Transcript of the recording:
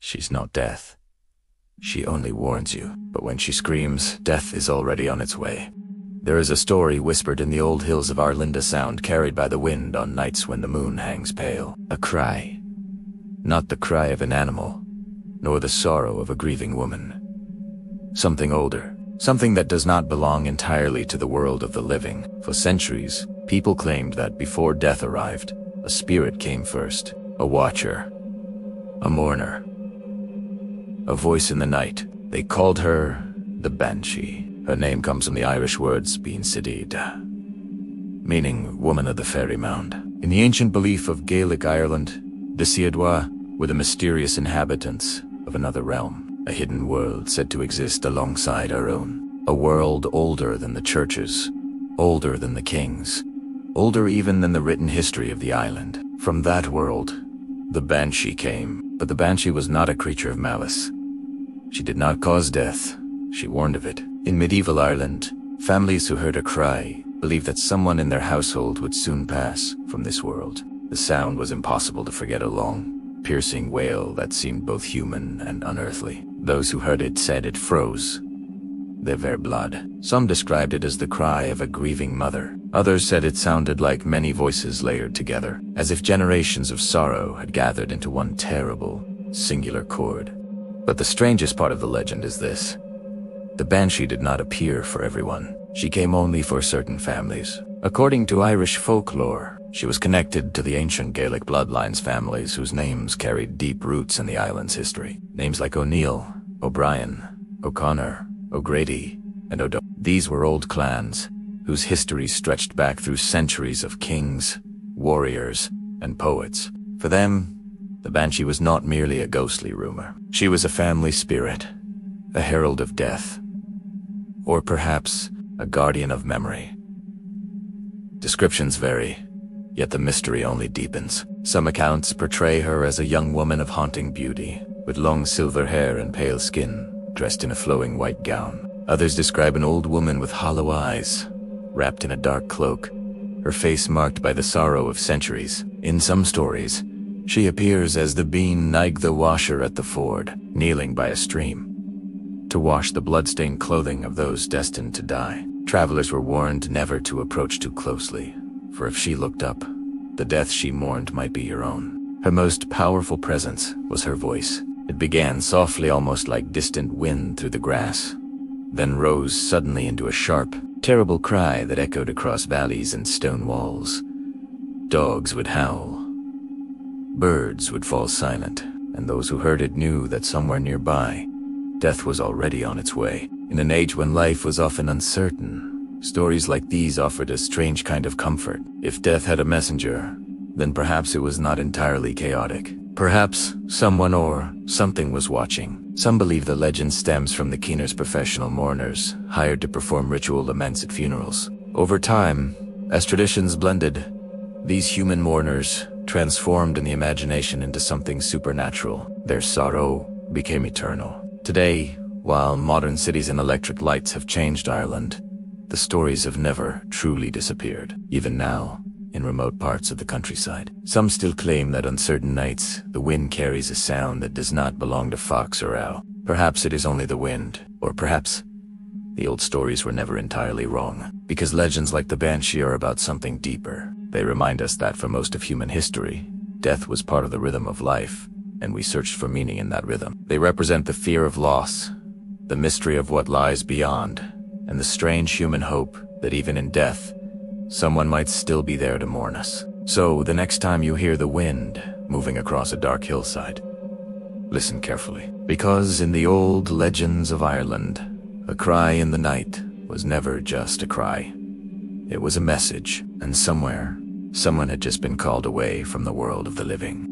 She's not death. She only warns you, but when she screams, death is already on its way. There is a story whispered in the old hills of Arlinda Sound, carried by the wind on nights when the moon hangs pale. A cry. Not the cry of an animal, nor the sorrow of a grieving woman. Something older, something that does not belong entirely to the world of the living. For centuries, people claimed that before death arrived, a spirit came first, a watcher, a mourner, a voice in the night. They called her the Banshee. Her name comes from the Irish words Bean Sidid, meaning woman of the fairy mound. In the ancient belief of Gaelic Ireland, the Siadwa were the mysterious inhabitants of another realm, a hidden world said to exist alongside our own. A world older than the churches, older than the kings, older even than the written history of the island. From that world, the Banshee came, but the Banshee was not a creature of malice. She did not cause death, she warned of it. In medieval Ireland, families who heard a cry believed that someone in their household would soon pass from this world. The sound was impossible to forget, a long, piercing wail that seemed both human and unearthly. Those who heard it said it froze their very blood. Some described it as the cry of a grieving mother. Others said it sounded like many voices layered together, as if generations of sorrow had gathered into one terrible, singular chord. But the strangest part of the legend is this. The Banshee did not appear for everyone. She came only for certain families. According to Irish folklore, she was connected to the ancient Gaelic bloodlines families whose names carried deep roots in the island's history. Names like O'Neill, O'Brien, O'Connor, O'Grady, and O'Do. These were old clans whose history stretched back through centuries of kings, warriors, and poets. For them, the Banshee was not merely a ghostly rumor. She was a family spirit, a herald of death, or perhaps a guardian of memory. Descriptions vary, yet the mystery only deepens. Some accounts portray her as a young woman of haunting beauty, with long silver hair and pale skin, dressed in a flowing white gown. Others describe an old woman with hollow eyes, wrapped in a dark cloak, her face marked by the sorrow of centuries. In some stories, she appears as the Bean Naig the washer at the ford, kneeling by a stream to wash the blood-stained clothing of those destined to die. Travelers were warned never to approach too closely, for if she looked up, the death she mourned might be your own. Her most powerful presence was her voice. It began softly, almost like distant wind through the grass, then rose suddenly into a sharp, terrible cry that echoed across valleys and stone walls. Dogs would howl, birds would fall silent, and those who heard it knew that somewhere nearby, death was already on its way. In an age when life was often uncertain, stories like these offered a strange kind of comfort. If death had a messenger, then perhaps it was not entirely chaotic. Perhaps someone or something was watching. Some believe the legend stems from the keeners, professional mourners hired to perform ritual laments at funerals. Over time, as traditions blended, these human mourners transformed in the imagination into something supernatural. Their sorrow became eternal. Today, while modern cities and electric lights have changed Ireland, the stories have never truly disappeared. Even now, in remote parts of the countryside, some still claim that on certain nights, the wind carries a sound that does not belong to fox or owl. Perhaps it is only the wind, or perhaps the old stories were never entirely wrong, because legends like the Banshee are about something deeper. They remind us that for most of human history, death was part of the rhythm of life, and we searched for meaning in that rhythm. They represent the fear of loss, the mystery of what lies beyond, and the strange human hope that even in death, someone might still be there to mourn us. So, the next time you hear the wind moving across a dark hillside, listen carefully. Because in the old legends of Ireland, a cry in the night was never just a cry. It was a message, and somewhere, someone had just been called away from the world of the living.